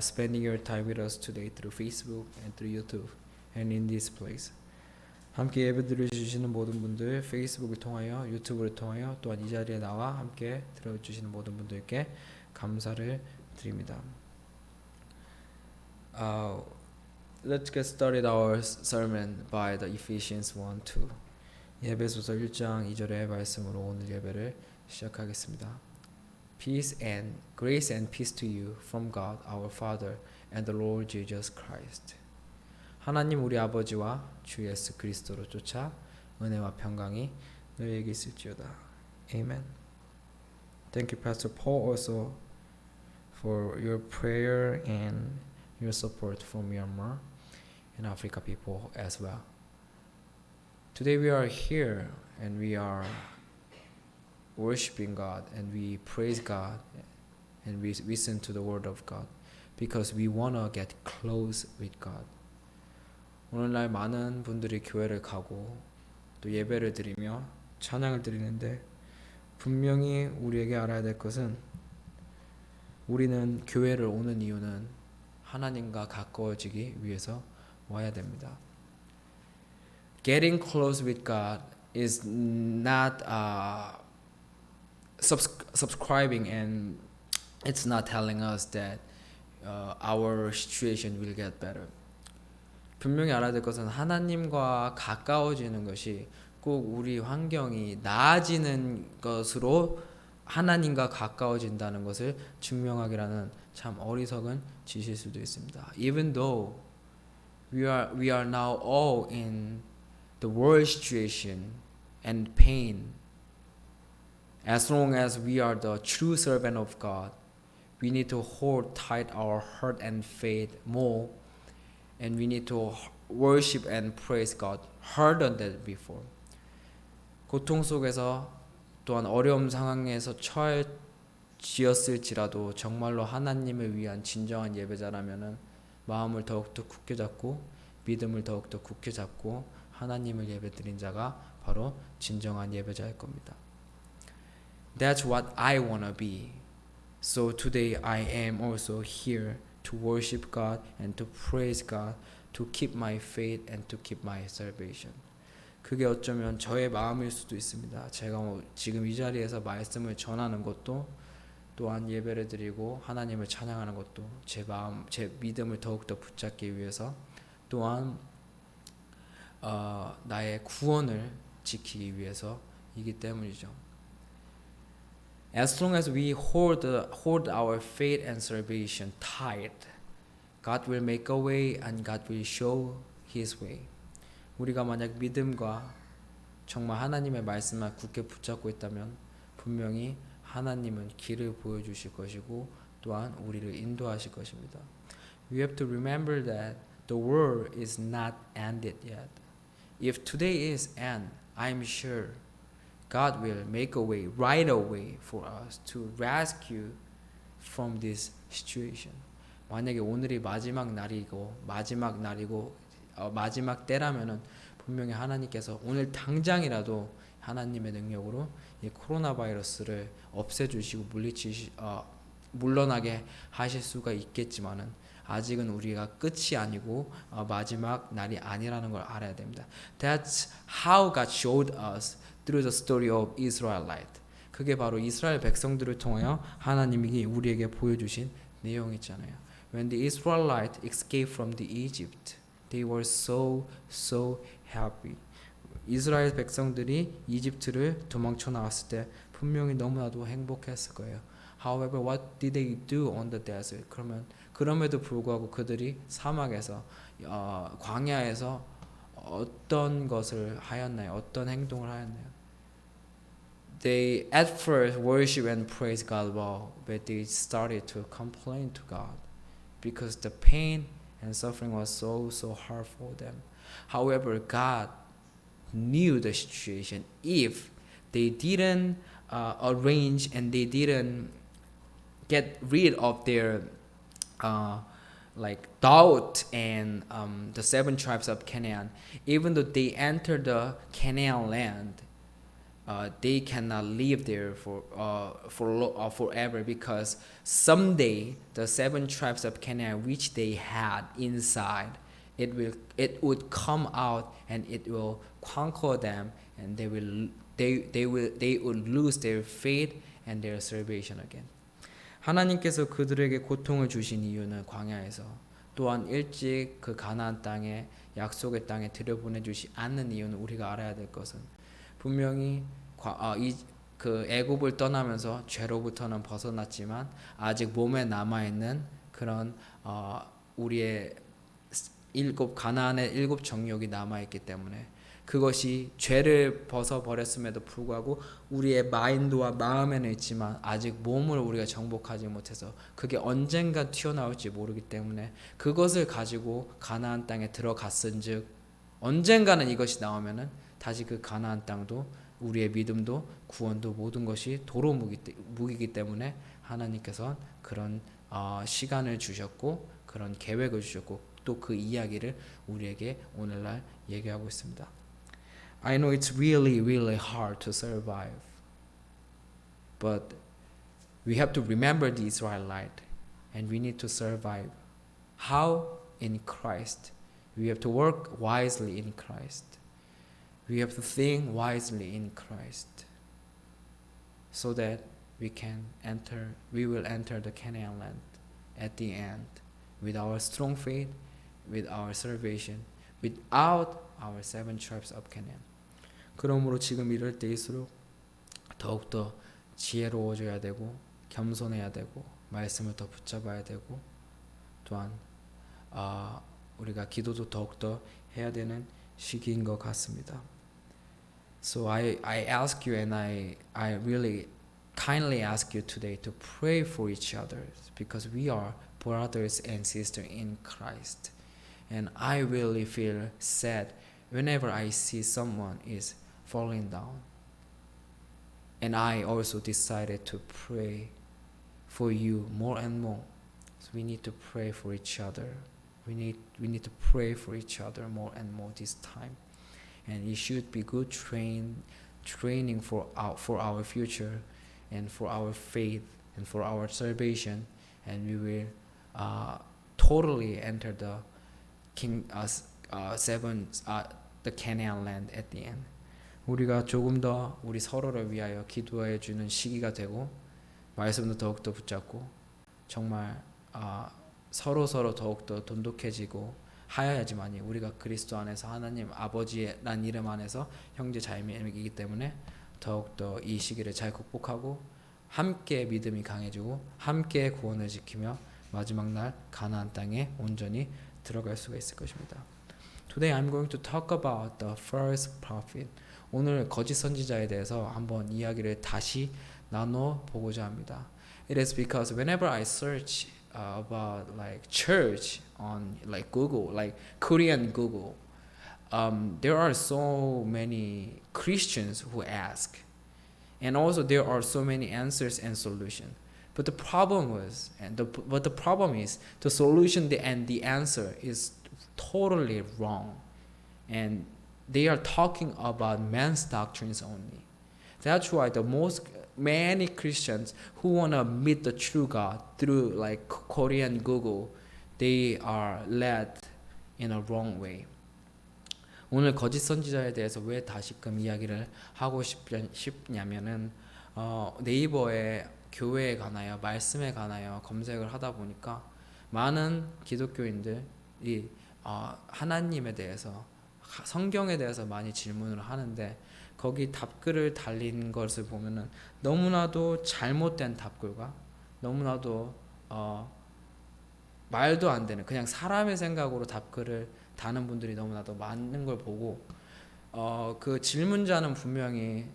spending your time with us today through Facebook and through YouTube and in this place. 함께 예배드려 주시는 모든 분들, 페이스북을 통하여, 유튜브를 통하여, 또한 이 자리에 나와 함께 들어주시는 모든 분들께 감사를 드립니다. Let's get started our sermon by the Ephesians 1:2. 에베소서 1장 2절의 말씀으로 오늘 예배를 시작하겠습니다. Peace and grace and peace to you from God our Father and the Lord Jesus Christ. 하나님 우리 아버지와 주 예수 그리스도로 쫓아 은혜와 평강이 너희에게 있을지어다. Amen. Thank you, Pastor Paul, also for your prayer and your support for Myanmar and Africa people as well. Today we are here and we are worshiping God and we praise God and we listen to the word of God because we want to get close with God. 오늘날 많은 분들이 교회를 가고 또 예배를 드리며 찬양을 드리는데 분명히 우리에게 알아야 될 것은 우리는 교회를 오는 이유는 하나님과 가까워지기 위해서 와야 됩니다. Getting close with God is not subscribing and it's not telling us that our situation will get better. 분명히 알아야 될 것은 하나님과 가까워지는 것이 꼭 우리 환경이 나아지는 것으로 하나님과 가까워진다는 것을 증명하기라는 참 어리석은 짓일 수도 있습니다. Even though we are now all in the world situation and pain, as long as we are the true servant of God, we need to hold tight our heart and faith more, and we need to worship and praise God harder than before. 고통 속에서 또한 어려운 상황에서 처해지었을지라도 정말로 하나님을 위한 진정한 예배자라면은 마음을 더욱더 굳게 잡고 믿음을 더욱더 굳게 잡고 하나님을 예배드린 자가 바로 진정한 예배자일 겁니다. That's what I want to be. So today I am also here to worship God and to praise God, to keep my faith and to keep my salvation. 그게 어쩌면 저의 마음일 수도 있습니다. 제가 지금 이 자리에서 말씀을 전하는 것도 또한 예배를 드리고 하나님을 찬양하는 것도 제 마음, 제 믿음을 더욱더 붙잡기 위해서 또한 나의 구원을 지키기 위해서이기 때문이죠. As long as we hold our faith and salvation tight, God will make a way and God will show His way. 우리가 만약 믿음과 정말 하나님의 말씀을 굳게 붙잡고 있다면 분명히 하나님은 길을 보여주실 것이고 또한 우리를 인도하실 것입니다. We have to remember that the world is not ended yet. If today is end, I'm sure God will make a way right away for us to rescue from this situation. 만약에 오늘이 마지막 때라면은 분명히 하나님께서 오늘 당장이라도 하나님의 능력으로 이 코로나 바이러스를 없애주시고 물러나게 하실 수가 있겠지만은 아직은 우리가 끝이 아니고 마지막 날이 아니라는 걸 알아야 됩니다. That's how God showed us through the story of Israelite. 그게 바로 이스라엘 백성들을 통하여 하나님이 우리에게 보여주신 내용이잖아요. When the Israelites escaped from the Egypt, they were so happy. 이스라엘 백성들이 이집트를 도망쳐 나왔을 때 분명히 너무나도 행복했을 거예요. However, what did they do on the desert? 그럼에도 불구하고 그들이 사막에서 광야에서 어떤 것을 하였나요? 어떤 행동을 하였나요? They at first worship and praise God well, but they started to complain to God because the pain and suffering was so hard for them. However, God knew the situation. If they didn't arrange and they didn't get rid of their doubt and the 7 tribes of Canaan, even though they entered the Canaan land, they cannot live there forever because someday the seven tribes of Canaan which they had inside it would come out and it will conquer them and they would lose their faith and their salvation again. 하나님께서 그들에게 고통을 주신 이유는 광야에서 또한 일찍 그 가나안 땅에 약속의 땅에 들여보내 주지 않는 이유는 우리가 알아야 될 것은 분명히 그 애굽을 떠나면서 죄로부터는 벗어났지만 아직 몸에 남아 있는 그런 우리의 가나안의 일곱 정욕이 남아 있기 때문에 그것이 죄를 벗어버렸음에도 불구하고 우리의 마인드와 마음에는 있지만 아직 몸을 우리가 정복하지 못해서 그게 언젠가 튀어나올지 모르기 때문에 그것을 가지고 가나안 땅에 들어갔은즉 언젠가는 이것이 나오면은 다시 그 가나안 땅도 우리의 믿음도 구원도 모든 것이 도로 무기이기 때문에 하나님께서 그런 시간을 주셨고 그런 계획을 주셨고 또 그 이야기를 우리에게 오늘날 얘기하고 있습니다. I know it's really hard to survive. But we have to remember the Israelite and we need to survive. How? In Christ. We have to work wisely in Christ. We have to think wisely in Christ. So that we will enter the Canaan land at the end with our strong faith, with our salvation, without our seven tribes of Canaan. 그러므로 지금 이럴 때일수록 더욱더 지혜로워져야 되고 겸손해야 되고 말씀을 더 붙잡아야 되고 또한 우리가 기도도 더욱더 해야 되는 시기인 것 같습니다. So I ask you and I really kindly ask you today to pray for each other because we are brothers and sisters in Christ. And I really feel sad whenever I see someone is falling down. And I also decided to pray for you more and more. So we need to pray for each other. We need to pray for each other more and more this time. And it should be good training for our future and for our faith and for our salvation. And we will totally enter the the Canaan land at the end. 우리가 조금 더 우리 서로를 위하여 기도해 주는 시기가 되고 말씀도 더욱더 붙잡고 정말 서로 더욱더 돈독해지고 하여야지만이 우리가 그리스도 안에서 하나님 아버지란 이름 안에서 형제 자매이기 때문에 더욱더 이 시기를 잘 극복하고 함께 믿음이 강해지고 함께 구원을 지키며 마지막 날 가나안 땅에 온전히 들어갈 수가 있을 것입니다. Today I'm going to talk about the false prophet. 오늘 거짓 선지자에 대해서 한번 이야기를 다시 나눠 보고자 합니다. It is because whenever I search about like church on like Google, like Korean Google, there are so many Christians who ask, and also there are so many answers and solutions. But the problem is the solution and the answer is totally wrong, and they are talking about men's doctrines only. That's why many Christians who wanna meet the true God through like Korean Google, they are led in a wrong way. 오늘 거짓 선지자에 대해서 왜 다시금 이야기를 하고 싶냐면은 네이버에 교회에 관하여 말씀에 관하여 검색을 하다 보니까 많은 기독교인들이 하나님에 대해서 성경에 대해서 많이 질문을 하는데 거기 답글을 달린 것을 보면은 너무나도 잘못된 답글과 너무나도 말도 안 되는 그냥 사람의 생각으로 답글을 다는 분들이 너무나도 많은 걸 보고 그 질문자는 분명히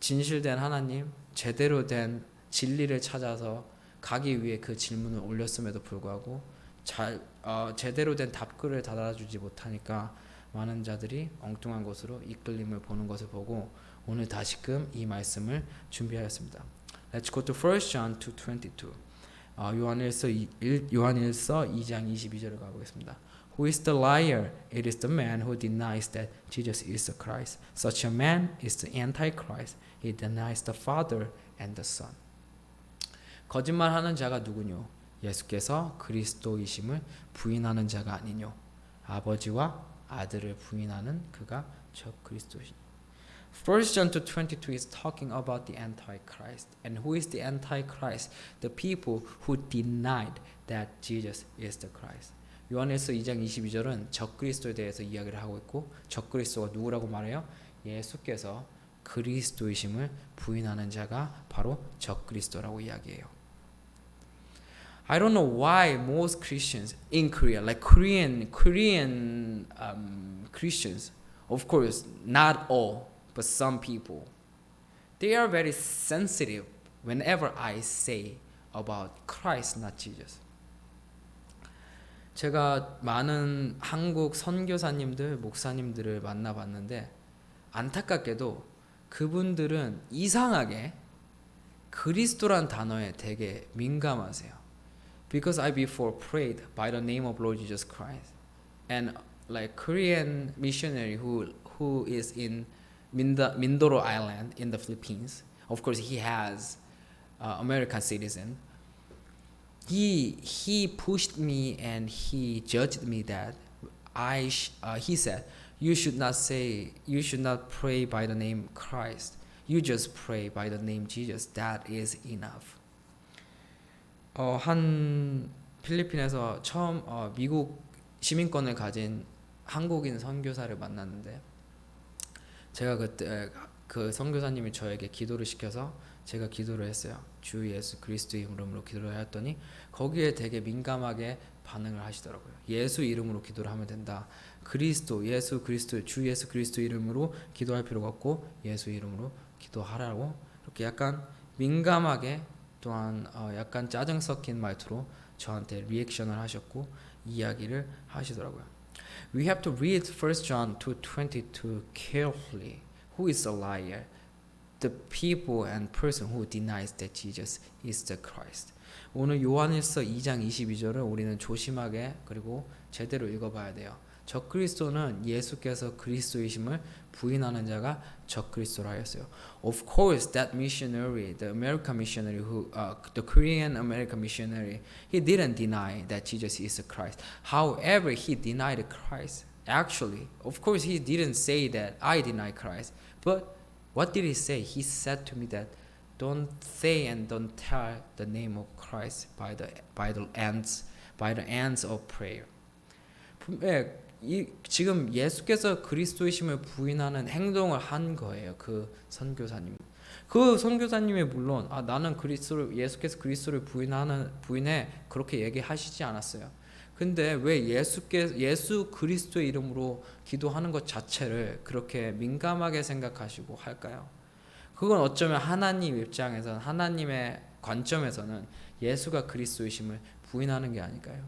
진실된 하나님 제대로 된 진리를 찾아서 가기 위해 그 질문을 올렸음에도 불구하고 제대로 된 답글을 달아주지 못하니까 많은 자들이 엉뚱한 곳으로 이끌림을 보는 것을 보고 오늘 다시금 이 말씀을 준비하였습니다. Let's go to 1 John 2:22. 요한일서 2장 22절을 가보겠습니다. Who is the liar? It is the man who denies that Jesus is the Christ. Such a man is the Antichrist. He denies the Father and the Son. 거짓말하는 자가 누구뇨? 예수께서 그리스도이심을 부인하는 자가 아니뇨. 아버지와 아들을 부인하는 그가 적그리스도시니. 1 John 2:22 is talking about the Antichrist. And who is the Antichrist? The people who denied that Jesus is the Christ. 요한일서 2장 22절은 적그리스도에 대해서 이야기를 하고 있고 적그리스도가 누구라고 말해요? 예수께서 그리스도이심을 부인하는 자가 바로 적그리스도라고 이야기해요. I don't know why most Christians in Korea, like Korean Christians, of course not all, but some people, they are very sensitive whenever I say about Christ, not Jesus. 제가 많은 한국 선교사님들, 목사님들을 만나봤는데 안타깝게도 그분들은 이상하게 그리스도란 단어에 되게 민감하세요. Because I before prayed by the name of Lord Jesus Christ, and like Korean missionary who is in Mindoro Island in the Philippines. Of course, he has American citizen. He pushed me and he judged me that he said you should not pray by the name Christ. You just pray by the name Jesus. That is enough. 한 필리핀에서 처음 미국 시민권을 가진 한국인 선교사를 만났는데 제가 그때 그 선교사님이 저에게 기도를 시켜서 제가 기도를 했어요. 주 예수 그리스도의 이름으로 기도를 했더니 거기에 되게 민감하게 반응을 하시더라고요. 예수 이름으로 기도를 하면 된다. 그리스도, 예수 그리스도, 주 예수 그리스도 이름으로 기도할 필요가 없고 예수 이름으로 기도하라고 이렇게 약간 민감하게 또한 약간 짜증 섞인 말투로 저한테 리액션을 하셨고 이야기를 하시더라고요. We have to read 1 John 2:22 carefully. Who is a liar? The people and person who denies that Jesus is the Christ. 오늘 요한일서 2장 22절을 우리는 조심하게 그리고 제대로 읽어봐야 돼요. 적그리스도는 예수께서 그리스도이심을 부인하는 자가 적그리스도라 하였어요. Of course, that missionary, the American missionary, the Korean American missionary, he didn't deny that Jesus is the Christ. However, he denied Christ. Actually, of course, he didn't say that I deny Christ. But what did he say? He said to me that don't say and don't tell the name of Christ by the ends of prayer. 지금 예수께서 그리스도이심을 부인하는 행동을 한 거예요. 그 선교사님. 그 선교사님이 물론 나는 예수께서 그리스도를 부인해 그렇게 얘기하시지 않았어요. 근데 왜 예수 그리스도의 이름으로 기도하는 것 자체를 그렇게 민감하게 생각하시고 할까요? 그건 어쩌면 하나님 입장에서는 하나님의 관점에서는 예수가 그리스도이심을 부인하는 게 아닐까요?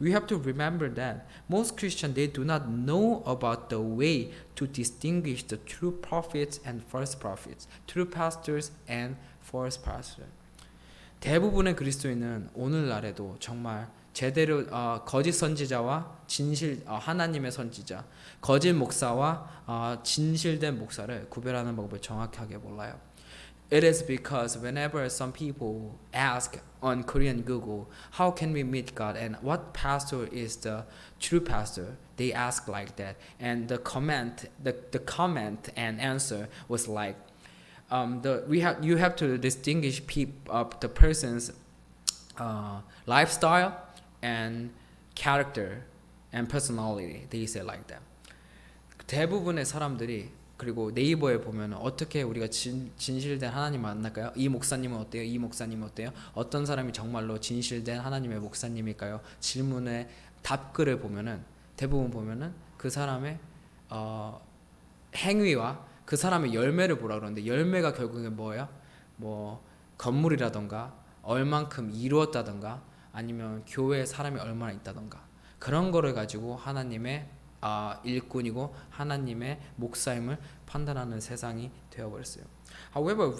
We have to remember that most Christians they do not know about the way to distinguish the true prophets and false prophets, true pastors and false pastors. 대부분의 그리스도인은 오늘날에도 정말 제대로 거짓 선지자와 하나님의 선지자, 거짓 목사와 진실된 목사를 구별하는 방법을 정확하게 몰라요. It is because whenever some people ask on Korean Google, how can we meet God and what pastor is the true pastor? They ask like that, and the comment and answer was like, you have to distinguish the person's lifestyle and character and personality. They say like that. 대부분의 사람들이 그리고 네이버에 보면 어떻게 우리가 진실된 하나님 만날까요? 이 목사님은 어때요? 이 목사님은 어때요? 어떤 사람이 정말로 진실된 하나님의 목사님일까요? 질문의 답글을 보면은 대부분 보면은 그 사람의 행위와 그 사람의 열매를 보라 그러는데 열매가 결국엔 뭐예요? 뭐 건물이라던가 얼만큼 이루었다던가 아니면 교회에 사람이 얼마나 있다던가 그런 거를 가지고 하나님의 일꾼이고 하나님의 목사임을 판단하는 세상이 되어버렸어요. However,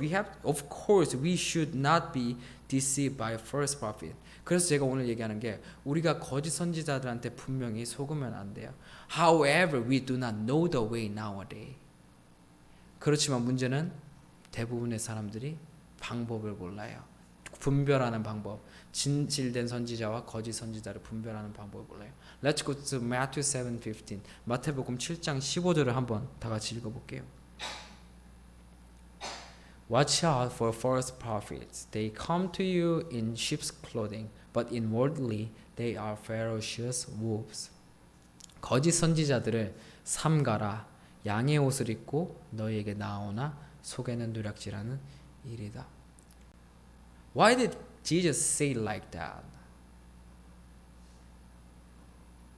of course, we should not be deceived by false prophet. 그래서 제가 오늘 얘기하는 게 우리가 거짓 선지자들한테 분명히 속으면 안 돼요. However, we do not know the way nowadays. 그렇지만 문제는 대부분의 사람들이 방법을 몰라요. 분별하는 방법, 진실된 선지자와 거짓 선지자를 분별하는 방법을 몰라요. Let's go to Matthew 7:15. 마태복음 7장 15절을 한번 다 같이 읽어볼게요. Watch out for false prophets. They come to you in sheep's clothing, but inwardly they are ferocious wolves. 거짓 선지자들을 삼가라. 양의 옷을 입고 너희에게 나오나 속에는 누락질하는 일이다. Why did Jesus say it like that?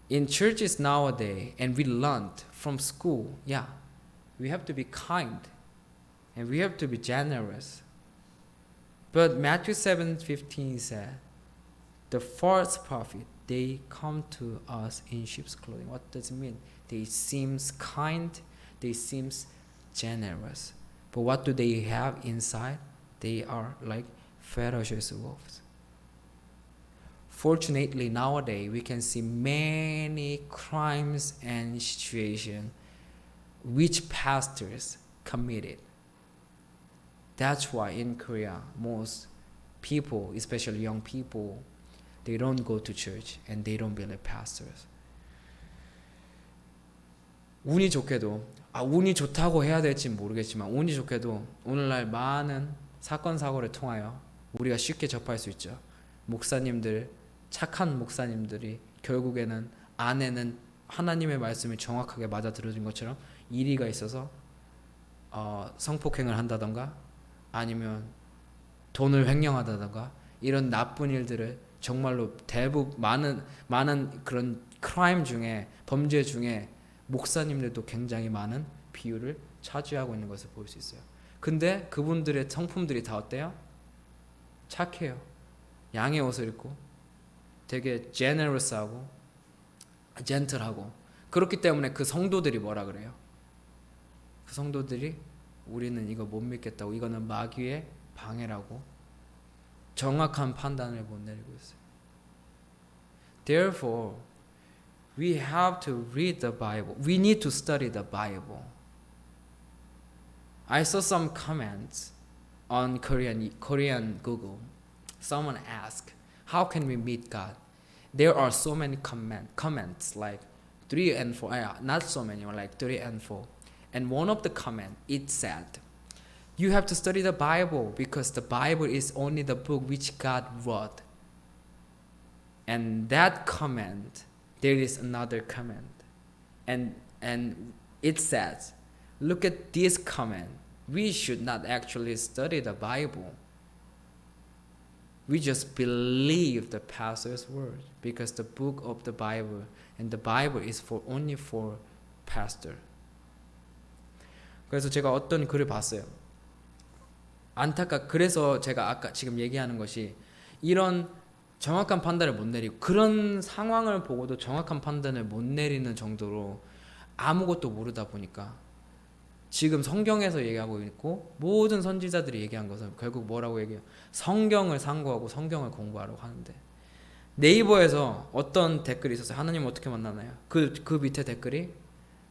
In churches nowadays, and we learned from school, yeah, we have to be kind and we have to be generous. But Matthew 7:15 said, the false prophet, they come to us in sheep's clothing. What does it mean? They seem kind, they seem generous. But what do they have inside? They are like ferocious wolves. Fortunately, nowadays we can see many crimes and situations which pastors committed. That's why in Korea, most people, especially young people, they don't go to church and they don't believe pastors. 운이 좋게도, 운이 좋다고 해야 될지 모르겠지만 운이 좋게도 오늘날 많은 사건 사고를 통하여 우리가 쉽게 접할 수 있죠. 목사님들, 착한 목사님들이 결국에는 안에는 하나님의 말씀이 정확하게 맞아 들어진 것처럼 이리가 있어서 성폭행을 한다던가 아니면 돈을 횡령하다던가 이런 나쁜 일들을 정말로 대부분 많은 그런 크라임 중에 범죄 중에 목사님들도 굉장히 많은 비율을 차지하고 있는 것을 볼 수 있어요. 근데 그분들의 성품들이 다 어때요? 착해요. 양의 옷을 입고 되게 generous하고 젠틀하고 그렇기 때문에 그 성도들이 뭐라 그래요? 그 성도들이 우리는 이거 못 믿겠다고 이거는 마귀의 방해라고 정확한 판단을 못 내리고 있어요. Therefore, we have to read the Bible. We need to study the Bible. I saw some comments on Korean Google. Someone asked, how can we meet God? There are so many comments like 3 and 4, not so many, like 3 and 4. And one of the comments, it said, you have to study the Bible because the Bible is only the book which God wrote. And that comment, there is another comment. And it says, look at this comment. We should not actually study the Bible. We just believe the pastor's word because the book of the Bible and the Bible is only for pastor. 그래서 제가 어떤 글을 봤어요. 그래서 제가 아까 지금 얘기하는 것이 이런 정확한 판단을 못 내리고 그런 상황을 보고도 정확한 판단을 못 내리는 정도로 아무것도 모르다 보니까 지금 성경에서 얘기하고 있고 모든 선지자들이 얘기한 것은 결국 뭐라고 얘기해요? 성경을 상고하고 성경을 공부하라고 하는데 네이버에서 어떤 댓글이 있었어요. 하나님 어떻게 만나나요? 그 밑에 댓글이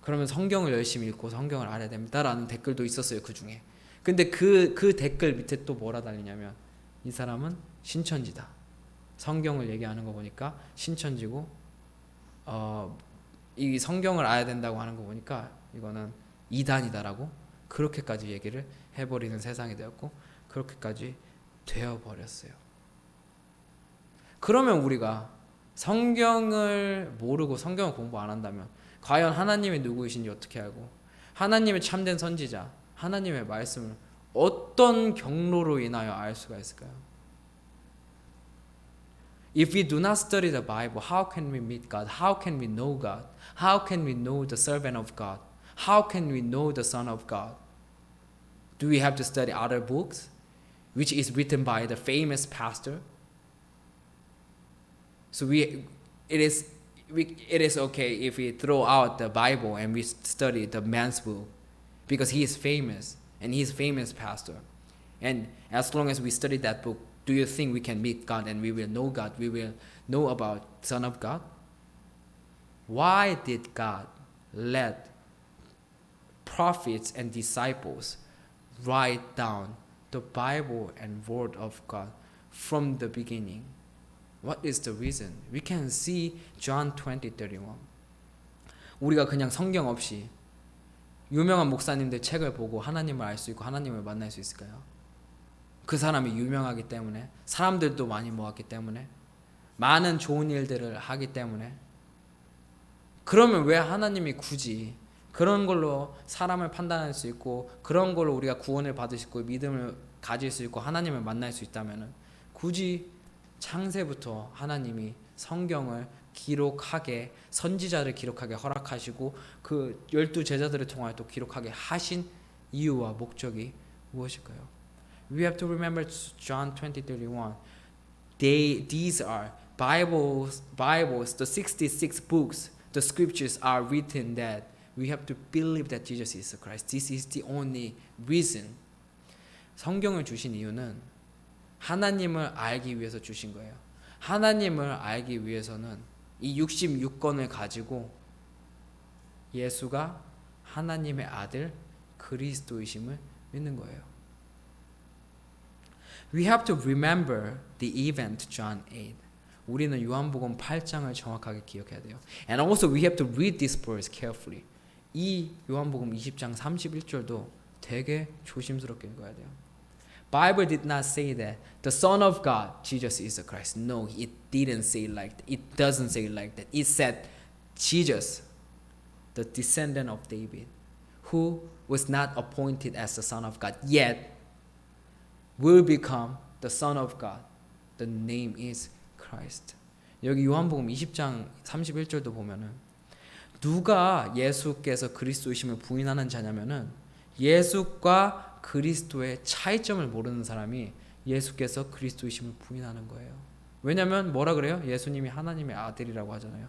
그러면 성경을 열심히 읽고 성경을 알아야 됩니다라는 댓글도 있었어요. 그 중에. 근데 그 댓글 밑에 또 뭐라 달리냐면 이 사람은 신천지다. 성경을 얘기하는 거 보니까 신천지고 이 성경을 알아야 된다고 하는 거 보니까 이거는 이단이다라고 그렇게까지 얘기를 해버리는 세상이 되었고 그렇게까지 되어버렸어요. 그러면 우리가 성경을 모르고 성경을 공부 안 한다면 과연 하나님이 누구이신지 어떻게 알고 하나님의 참된 선지자 하나님의 말씀을 어떤 경로로 인하여 알 수가 있을까요? If we do not study the Bible, how can we meet God? How can we know God? How can we know the servant of God? How can we know the Son of God? Do we have to study other books, which is written by the famous pastor? So it is okay if we throw out the Bible and we study the man's book because he is famous and he's famous pastor. And as long as we study that book, do you think we can meet God and we will know God? We will know about Son of God? Why did God let prophets and disciples write down the Bible and Word of God from the beginning? What is the reason? We can see John 20:31. 우리가 그냥 성경 없이 유명한 목사님들 책을 보고 하나님을 알 수 있고 하나님을 만날 수 있을까요? 그 사람이 유명하기 때문에, 사람들도 많이 모았기 때문에, 많은 좋은 일들을 하기 때문에. 그러면 왜 하나님이 굳이 그런 걸로 사람을 판단할 수 있고 그런 걸로 우리가 구원을 받을 수 있고 믿음을 가질 수 있고 하나님을 만날 수 있다면 굳이 창세부터 하나님이 성경을 기록하게, 선지자를 기록하게 허락하시고 그 12 제자들을 통하여 또 기록하게 하신 이유와 목적이 무엇일까요? We have to remember John 20:31. These are Bibles, the 66 books, the scriptures are written that we have to believe that Jesus is Christ. This is the only reason. 성경을 주신 이유는 하나님을 알기 위해서 주신 거예요. 하나님을 알기 위해서는 이 66권을 가지고 예수가 하나님의 아들 그리스도이심을 믿는 거예요. We have to remember the event John 8. 우리는 요한복음 8장을 정확하게 기억해야 돼요. And also we have to read this verse carefully. 이 요한복음 20장 31절도 되게 조심스럽게 읽어야 돼요. Bible did not say that the Son of God, Jesus is the Christ. No, it didn't say it like that. It doesn't say it like that. It said Jesus, the descendant of David, who was not appointed as the Son of God, yet will become the Son of God. The name is Christ. 여기 요한복음 20장 31절도 보면은 누가 예수께서 그리스도이심을 부인하는 자냐면은 예수과 그리스도의 차이점을 모르는 사람이 예수께서 그리스도이심을 부인하는 거예요. 왜냐하면 뭐라 그래요? 예수님이 하나님의 아들이라고 하잖아요.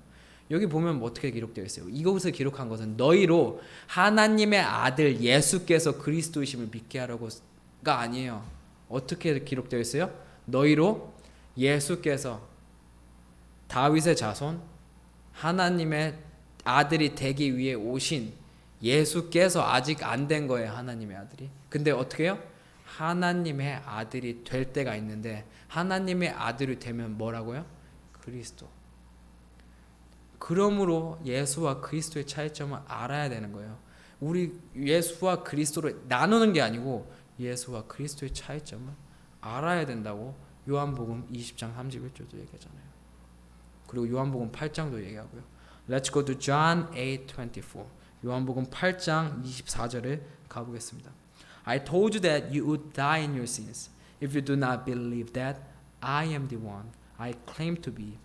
여기 보면 어떻게 기록되어 있어요? 이것을 기록한 것은 너희로 하나님의 아들 예수께서 그리스도이심을 믿게 하려고가 아니에요. 어떻게 기록되어 있어요? 너희로 예수께서 다윗의 자손 하나님의 아들이 되기 위해 오신 예수께서 아직 안 된 거예요. 하나님의 아들이. 근데 어떻게 해요? 하나님의 아들이 될 때가 있는데 하나님의 아들이 되면 뭐라고요? 그리스도. 그러므로 예수와 그리스도의 차이점을 알아야 되는 거예요. 우리 예수와 그리스도를 나누는 게 아니고 예수와 그리스도의 차이점을 알아야 된다고 요한복음 20장 31절도 얘기하잖아요. 그리고 요한복음 8장도 얘기하고요. Let's go to John 8:24. 요한복음 8장 24절에 가보겠습니다. I told you that you would die in your sins. If you do not believe that I am the one I claim to be,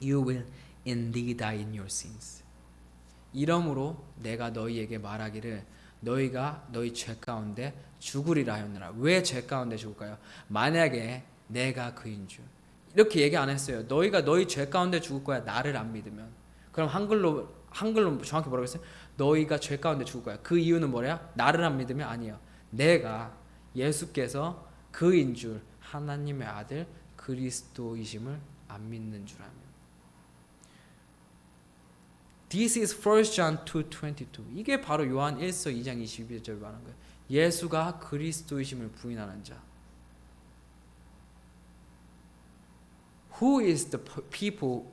you will indeed die in your sins. 이러므로 내가 너희에게 말하기를 너희가 너희 죄 가운데 죽으리라 하였느라. 왜 죄 가운데 죽을까요? 만약에 내가 그인 줄. 이렇게 얘기 안 했어요. 너희가 너희 죄 가운데 죽을 거야. 나를 안 믿으면. 그럼 한글로 정확히 뭐라고 했어요? 너희가 죄 가운데 죽을 거야. 그 이유는 뭐야? 나를 안 믿으면 아니에요. 내가 예수께서 그인 줄 하나님의 아들 그리스도이심을 안 믿는 줄 알면. This is 1 John 2:22. 이게 바로 요한 1서 2장 22절 말하는 거예요. 예수가 그리스도이심을 부인하는 자. Who is the people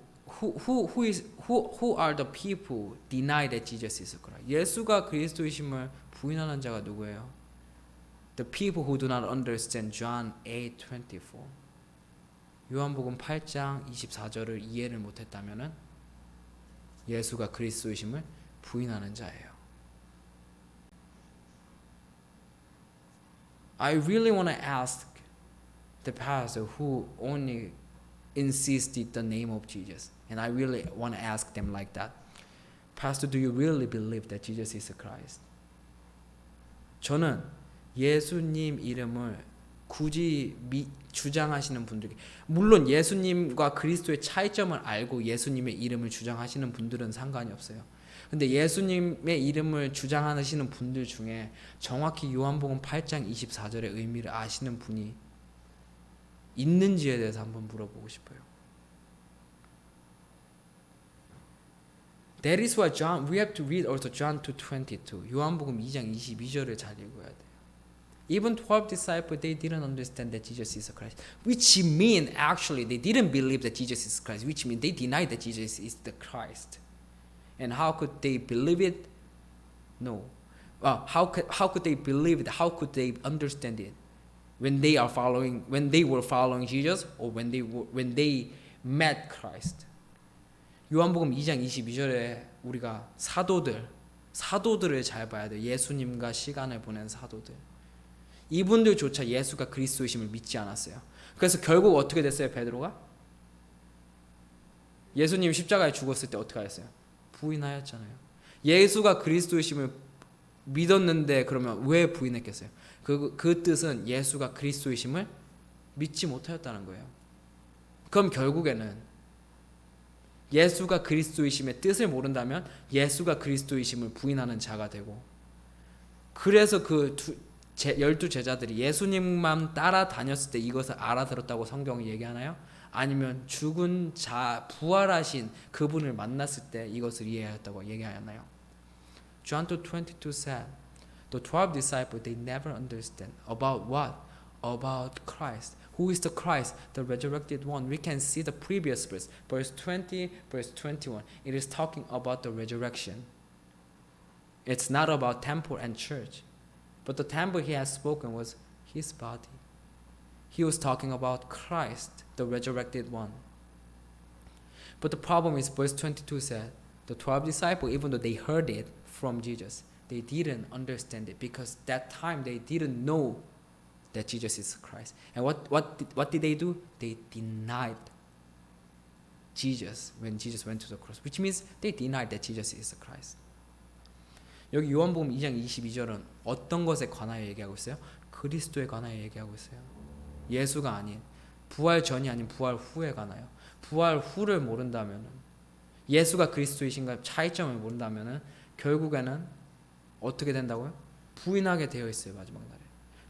who are the people deny that Jesus is Christ? 예수가 그리스도이심을 부인하는 자가 누구예요? The people who do not understand John 8:24. 요한복음 8장 24절을 이해를 못했다면은 예수가 그리스도이심을 부인하는 자예요. I really want to ask the pastor who only insisted the name of Jesus, and I really want to ask them like that. Pastor, do you really believe that Jesus is Christ? 저는 예수님 이름을 굳이 주장하시는 분들이, 물론 예수님과 그리스도의 차이점을 알고 예수님의 이름을 주장하시는 분들은 상관이 없어요. 근데 예수님의 이름을 주장하시는 분들 중에 정확히 요한복음 8장 24절의 의미를 아시는 분이 있는지에 대해서 한번 물어보고 싶어요. That is why we have to read also John 2:22. 요한복음 2장 22절을 잘 읽어야 돼요. Even 12 disciples, they didn't understand that Jesus is the Christ. Which mean actually they didn't believe that Jesus is Christ. Which mean they denied that Jesus is the Christ. And how could they believe it? No. How could they believe it? How could they understand it? When they were following Jesus, or when they met Christ. 요한복음 2장 22절에 우리가 사도들을 잘 봐야 돼요. 예수님과 시간을 보낸 사도들. 이분들조차 예수가 그리스도이심을 믿지 않았어요. 그래서 결국 어떻게 됐어요, 베드로가? 예수님 십자가에 죽었을 때 어떻게 하였어요? 부인하였잖아요. 예수가 그리스도이심을 믿었는데 그러면 왜 부인했겠어요? 그 뜻은 예수가 그리스도이심을 믿지 못하였다는 거예요. 그럼 결국에는 예수가 그리스도이심의 뜻을 모른다면 예수가 그리스도이심을 부인하는 자가 되고, 그래서 그 12제자들이 예수님만 따라다녔을 때 이것을 알아들었다고 성경이 얘기하나요? 아니면 죽은 자, 부활하신 그분을 만났을 때 이것을 이해하였다고 얘기하였나요? John 2:22 said, the 12 disciples, they never understand about what? About Christ. Who is the Christ? The resurrected one. We can see the previous verse 20, verse 21. It is talking about the resurrection. It's not about temple and church. But the temple he has spoken was his body. He was talking about Christ, the resurrected one. But the problem is verse 22 said, the 12 disciples, even though they heard it from Jesus, they didn't understand it because that time they didn't know that Jesus is Christ. And what did they do? They denied Jesus when Jesus went to the cross, which means they denied that Jesus is the Christ. 여기 요한복음 2장 22절은 어떤 것에 관하여 얘기하고 있어요? 그리스도에 관하여 얘기하고 있어요. 예수가 아닌, 부활 전이 아닌 부활 후에 관하여. 부활 후를 모른다면, 예수가 그리스도이신가 차이점을 모른다면 결국에는 어떻게 된다고요? 부인하게 되어 있어요. 마지막 날에.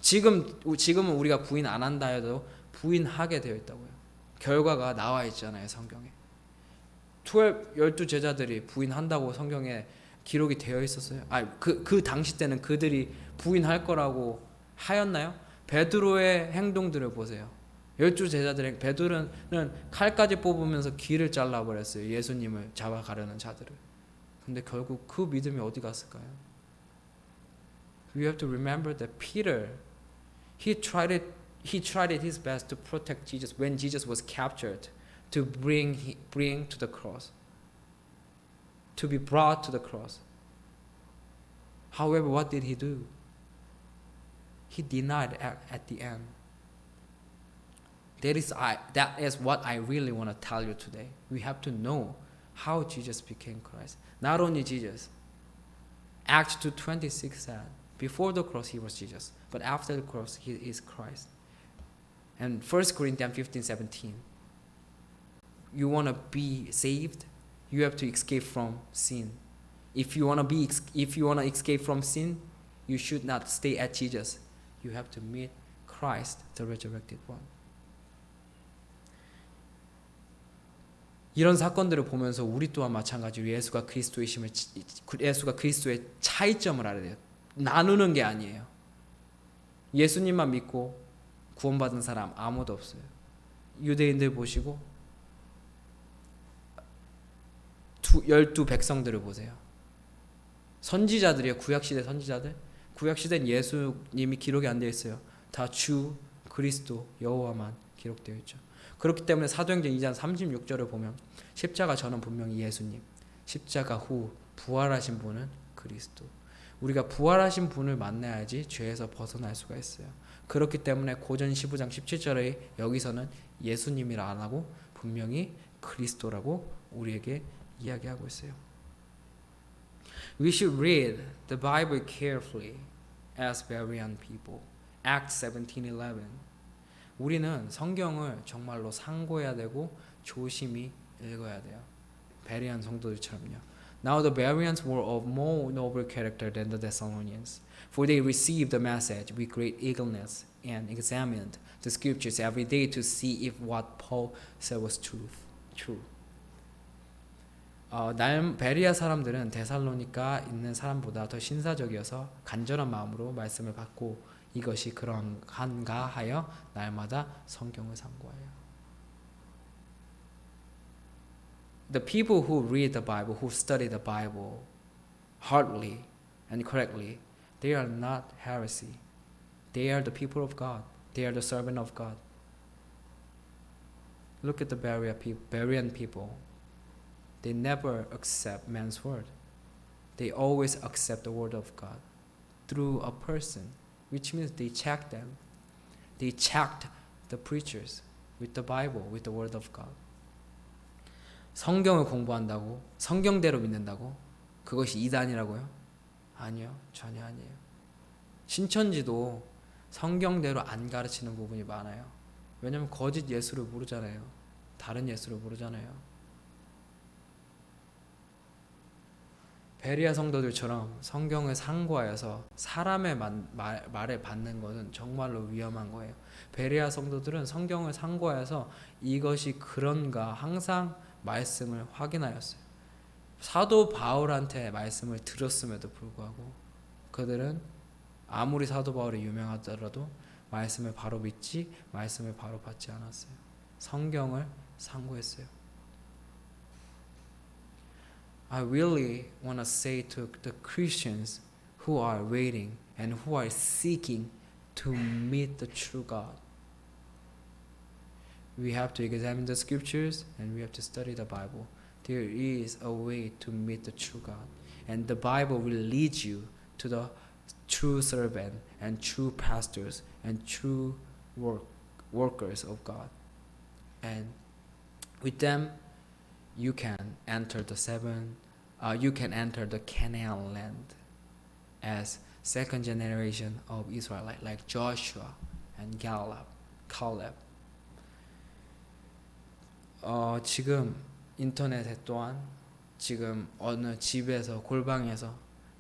지금은 우리가 부인 안 한다 해도 부인하게 되어 있다고요. 결과가 나와 있잖아요, 성경에. 12 제자들이 부인한다고 성경에 기록이 되어 있었어요. 그 당시 때는 그들이 부인할 거라고 하였나요? 베드로의 행동들을 보세요. 12 제자들의 베드로는 칼까지 뽑으면서 귀를 잘라버렸어요. 예수님을 잡아가려는 자들을. 근데 결국 그 믿음이 어디 갔을까요? We have to remember that Peter, he tried his best to protect Jesus when Jesus was captured, to bring to the cross, to be brought to the cross. However, what did he do? He denied at the end. That is what I really want to tell you today. We have to know how Jesus became Christ. Not only Jesus. Acts 2:26 said, before the cross he was Jesus, but after the cross he is Christ. And 1 Corinthians 15:17. You want to be saved, you have to escape from sin. If you want to escape from sin, you should not stay at Jesus. You have to meet Christ, the resurrected one. 이런 사건들을 보면서 우리 또한 마찬가지로 예수가 그리스도의 차이점을 알아야 돼요. 나누는 게 아니에요. 예수님만 믿고 구원받은 사람 아무도 없어요. 유대인들 보시고 12 백성들을 보세요. 선지자들이에요. 구약시대 선지자들. 구약시대는 예수님이 기록이 안 되어 있어요. 다 주, 그리스도, 여호와만 기록되어 있죠. 그렇기 때문에 사도행전 2장 36절을 보면 십자가 전은 분명히 예수님, 십자가 후 부활하신 분은 그리스도. 우리가 부활하신 분을 만나야지 죄에서 벗어날 수가 있어요. 그렇기 때문에 고전 15장 17절에 여기서는 예수님이라 안 하고 분명히 그리스도라고 우리에게 이야기하고 있어요. We should read the Bible carefully as Berean people. Acts 17:11. 우리는 성경을 정말로 상고해야 되고 조심히 읽어야 돼요. 베레안 성도들처럼요. Now the Bereans were of more noble character than the Thessalonians, for they received the message with great eagerness and examined the scriptures every day to see if what Paul said was true. 베리아 사람들은 데살로니가 있는 사람보다 더 신사적이어서 간절한 마음으로 말씀을 받고 이것이 그러한가 하여 날마다 성경을 상고해요. The people who read the Bible, who study the Bible heartily and correctly, they are not heresy. They are the people of God. They are the servant of God. Look at the Berean people. They never accept man's word. They always accept the word of God through a person, which means they check them. They checked the preachers with the Bible, with the word of God. 성경을 공부한다고, 성경대로 믿는다고, 그것이 이단이라고요? 아니요, 전혀 아니에요. 신천지도 성경대로 안 가르치는 부분이 많아요. 왜냐하면 거짓 예수를 모르잖아요. 다른 예수를 모르잖아요. 베리아 성도들처럼 성경을 상고하여서 사람의 말을 받는 것은 정말로 위험한 거예요. 베리아 성도들은 성경을 상고하여서 이것이 그런가 항상 말씀을 확인하였어요. 사도 바울한테 말씀을 들었음에도 불구하고 그들은 아무리 사도 바울이 유명하더라도 말씀을 바로 믿지 말씀을 바로 받지 않았어요. 성경을 상고했어요. I really want to say to the Christians who are waiting and who are seeking to meet the true God. We have to examine the scriptures and we have to study the Bible. There is a way to meet the true God. And the Bible will lead you to the true servant and true pastors and true workers of God. And with them, you can enter the Canaan land as second generation of Israelite, like Joshua and Caleb. 지금 인터넷에 또한 지금 어느 집에서 골방에서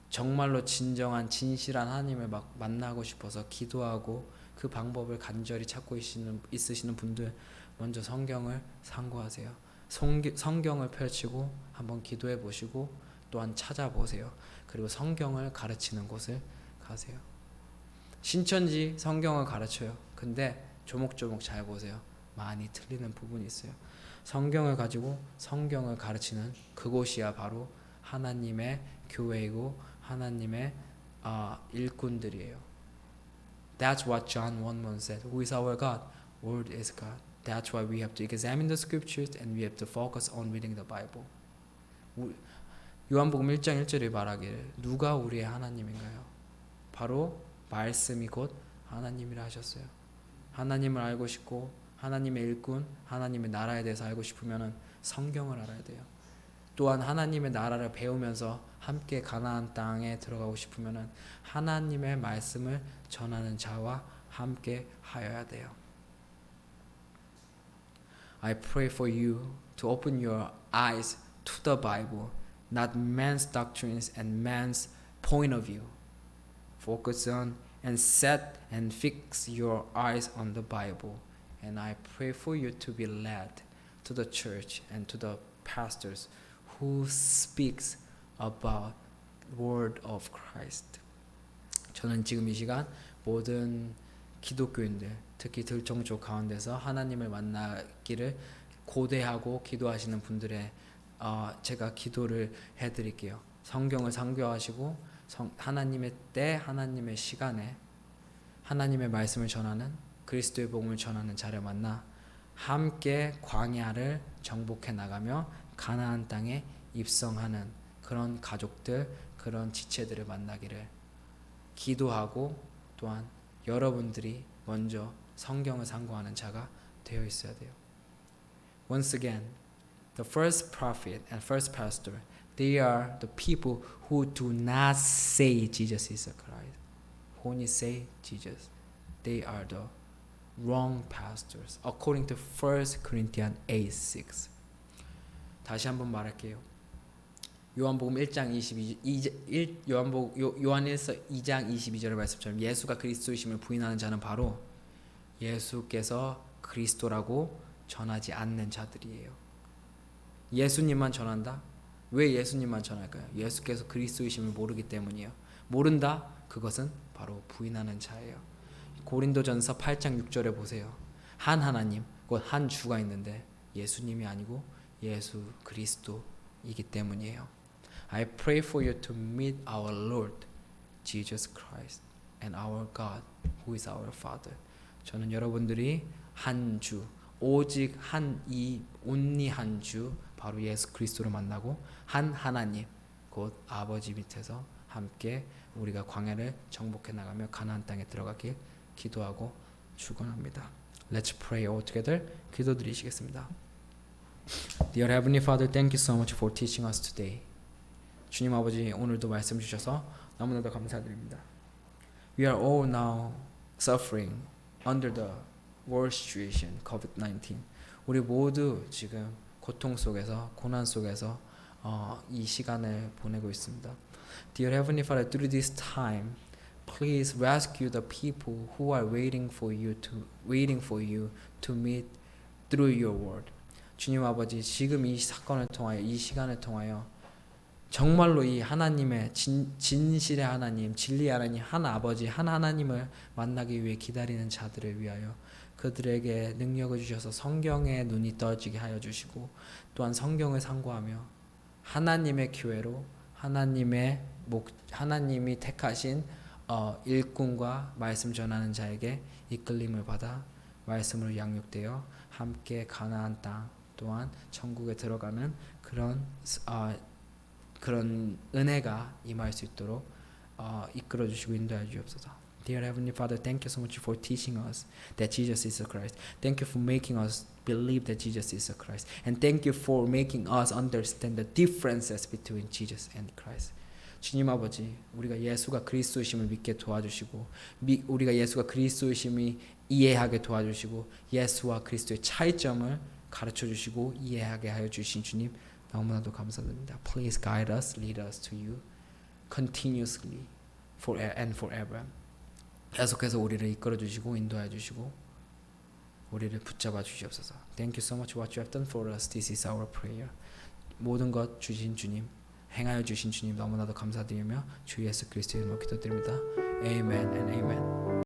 정말로 진정한 진실한 하나님을 막 만나고 싶어서 기도하고 그 방법을 간절히 찾고 있으시는 분들 먼저 성경을 상고하세요. 성경을 펼치고 한번 기도해 보시고 또한 찾아보세요. 그리고 성경을 가르치는 곳을 가세요. 신천지 성경을 가르쳐요. 근데 조목조목 잘 보세요. 많이 틀리는 부분이 있어요. 성경을 가지고 성경을 가르치는 그곳이야 바로 하나님의 교회이고 하나님의 일꾼들이에요. That's what John 1:1 said. Who is our God? Word is God. That's why we have to examine the scriptures and we have to focus on reading the Bible. 요한복음 1장 1절에 말하기를 누가 우리의 하나님인가요? 바로 말씀이 곧 하나님이라 하셨어요. 하나님을 알고 싶고 하나님의 일꾼, 하나님의 나라에 대해서 알고 싶으면 성경을 알아야 돼요. 또한 하나님의 나라를 배우면서 함께 가나안 땅에 들어가고 싶으면 하나님의 말씀을 전하는 자와 함께 하여야 돼요. I pray for you to open your eyes to the Bible, not man's doctrines and man's point of view. Focus on and set and fix your eyes on the Bible. And I pray for you to be led to the church and to the pastors who speaks about word of Christ. 저는 지금 이 시간 모든 기독교인들, 특히 들정족 가운데서 하나님을 만나기를 고대하고 기도하시는 분들의 제가 기도를 해드릴게요. 성경을 상고하시고 하나님의 때, 하나님의 시간에 하나님의 말씀을 전하는 그리스도의 복음을 전하는 자를 만나 함께 광야를 정복해 나가며 가나안 땅에 입성하는 그런 가족들, 그런 지체들을 만나기를 기도하고 또한 여러분들이 먼저 성경을 상고하는 자가 되어 있어야 돼요. Once again, the first prophet and first pastor, they are the people who do not say Jesus is the Christ. Only say Jesus. They are the wrong pastors according to 1 Corinthians 8:6. 다시 한번 말할게요. 요한복음 1장 22 요한일서 2장 22절의 말씀처럼 예수가 그리스도이심을 부인하는 자는 바로 예수께서 그리스도라고 전하지 않는 자들이에요. 예수님만 전한다? 왜 예수님만 전할까요? 예수께서 그리스도이심을 모르기 때문이에요. 모른다? 그것은 바로 부인하는 자예요. 고린도전서 8장 6절에 보세요. 한 하나님, 곧 한 주가 있는데 예수님이 아니고 예수 그리스도이기 때문이에요. I pray for you to meet our Lord Jesus Christ and our God who is our Father. 저는 여러분들이 한 주, 오직 한 이 온리 한 주 바로 예수 그리스도를 만나고 한 하나님 곧 아버지 밑에서 함께 우리가 광야를 정복해 나가며 가나안 땅에 들어가길 기도하고 축원합니다. Let's pray all together. 기도드리시겠습니다. Dear Heavenly Father, thank you so much for teaching us today. 주님 아버지 오늘도 말씀 주셔서 너무나도 감사드립니다. We are all now suffering under the world situation, COVID-19. 우리 모두 지금 고통 속에서 고난 속에서 이 시간을 보내고 있습니다. Dear Heavenly Father, through this time, please rescue the people who are waiting for you to meet through your word. 주님 아버지 지금 이 사건을 통하여 이 시간을 통하여 정말로 이 하나님의 진실의 하나님, 진리의 하나님, 한 아버지, 한 하나님을 만나기 위해 기다리는 자들을 위하여 그들에게 능력을 주셔서 성경에 눈이 떠지게 하여 주시고 또한 성경을 상고하며 하나님의 교회로 하나님이 택하신 일꾼과 말씀 전하는 자에게 이끌림을 받아 말씀으로 양육되어 함께 가나안 땅 또한 천국에 들어가는 그런 은혜가 임할 수 있도록 이끌어 주시고 인도해 주옵소서. Dear Heavenly Father, thank you so much for teaching us that Jesus is the Christ. Thank you for making us believe that Jesus is the Christ. And thank you for making us understand the differences between Jesus and Christ. 주님 아버지, 우리가 예수가 그리스도이심을 믿게 도와주시고 우리가 예수가 그리스도이심을 이해하게 도와주시고 예수와 그리스도의 차이점을 가르쳐 주시고 이해하게 하여 주신 주님 너무나도 감사드립니다. Please guide us, lead us to you continuously and forever. 계속해서 우리를 이끌어 주시고 인도해 주시고 우리를 붙잡아 주시옵소서. Thank you so much what you have done for us. This is our prayer. 모든 것 주신 주님, 행하여 주신 주님 너무나도 감사드리며 주 예수 그리스도의 이름으로 기도드립니다. Amen and amen.